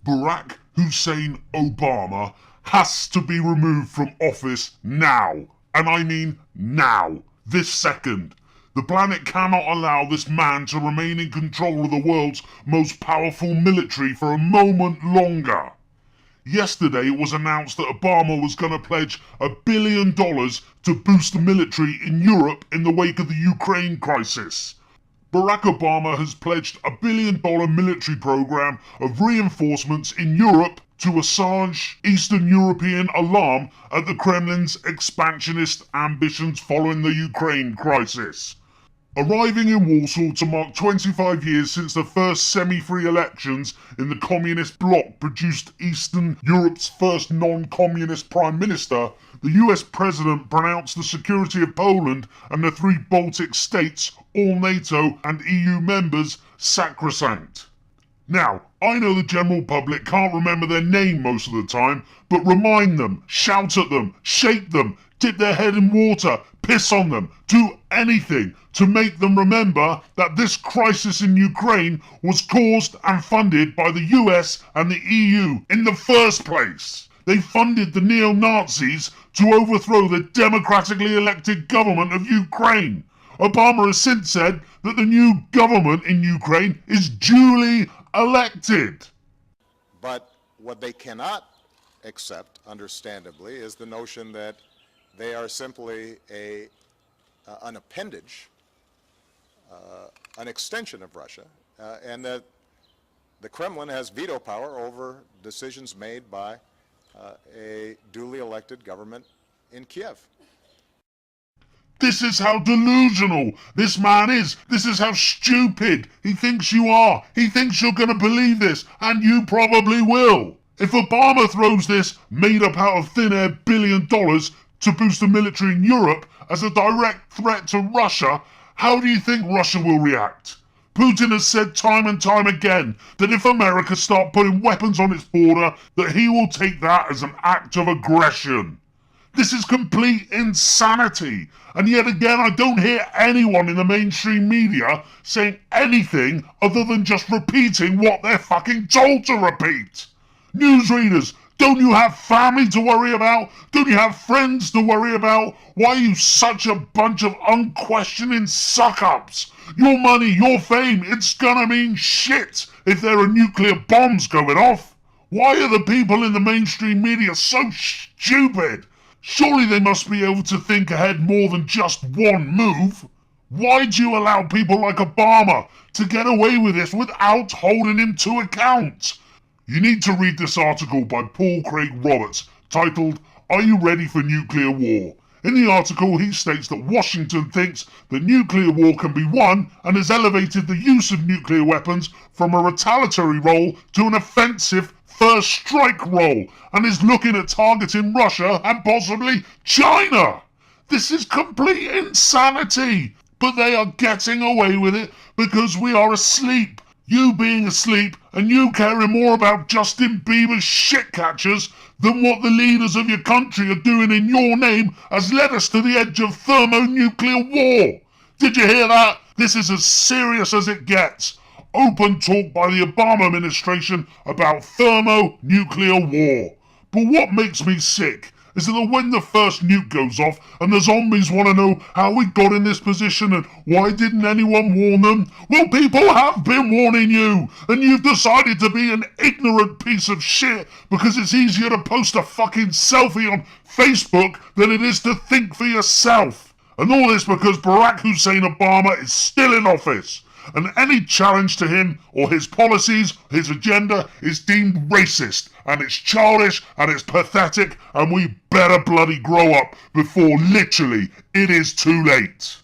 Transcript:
Barack Hussein Obama has to be removed from office now. And I mean now. This second. The planet cannot allow this man to remain in control of the world's most powerful military for a moment longer. Yesterday it was announced that Obama was going to pledge $1 billion to boost the military in Europe in the wake of the Ukraine crisis. Barack Obama has pledged $1 billion military program of reinforcements in Europe to assuage Eastern European alarm at the Kremlin's expansionist ambitions following the Ukraine crisis. Arriving in Warsaw to mark 25 years since the first semi-free elections in the communist bloc produced Eastern Europe's first non-communist prime minister, the US president pronounced the security of Poland and the 3 Baltic states, all NATO and EU members, sacrosanct. Now, I know the general public can't remember their name most of the time, but remind them, shout at them, shake them, dip their head in water, piss on them, do anything to make them remember that this crisis in Ukraine was caused and funded by the US and the EU in the first place. They funded the neo-Nazis to overthrow the democratically elected government of Ukraine. Obama has since said that the new government in Ukraine is duly elected. But what they cannot accept, understandably, is the notion that they are simply an appendage, an extension of Russia, and that the Kremlin has veto power over decisions made by a duly elected government in Kiev. This is how delusional this man is. This is how stupid he thinks you are. He thinks you're going to believe this, and you probably will. If Obama throws this made up out of thin air $1 billion to boost the military in Europe as a direct threat to Russia, how do you think Russia will react? Putin has said time and time again that if America start putting weapons on its border, that he will take that as an act of aggression. This is complete insanity. And yet again, I don't hear anyone in the mainstream media saying anything other than just repeating what they're fucking told to repeat. Newsreaders, don't you have family to worry about? Don't you have friends to worry about? Why are you such a bunch of unquestioning suck-ups? Your money, your fame, it's gonna mean shit if there are nuclear bombs going off. Why are the people in the mainstream media so stupid? Surely they must be able to think ahead more than just one move. Why do you allow people like Obama to get away with this without holding him to account? You need to read this article by Paul Craig Roberts titled, "Are You Ready for Nuclear War?" In the article, he states that Washington thinks that nuclear war can be won and has elevated the use of nuclear weapons from a retaliatory role to an offensive first strike role, and is looking at targeting Russia and possibly China. This is complete insanity, but they are getting away with it because we are asleep. You being asleep and you caring more about Justin Bieber's shit catchers than what the leaders of your country are doing in your name has led us to the edge of thermonuclear war. Did you hear that? This is as serious as it gets. Open talk by the Obama administration about thermonuclear war. But what makes me sick is that when the first nuke goes off and the zombies want to know how we got in this position and why didn't anyone warn them? Well, people have been warning you, and you've decided to be an ignorant piece of shit because it's easier to post a fucking selfie on Facebook than it is to think for yourself. And all this because Barack Hussein Obama is still in office. And any challenge to him or his policies, his agenda, is deemed racist, and it's childish, and it's pathetic, and we better bloody grow up before literally it is too late.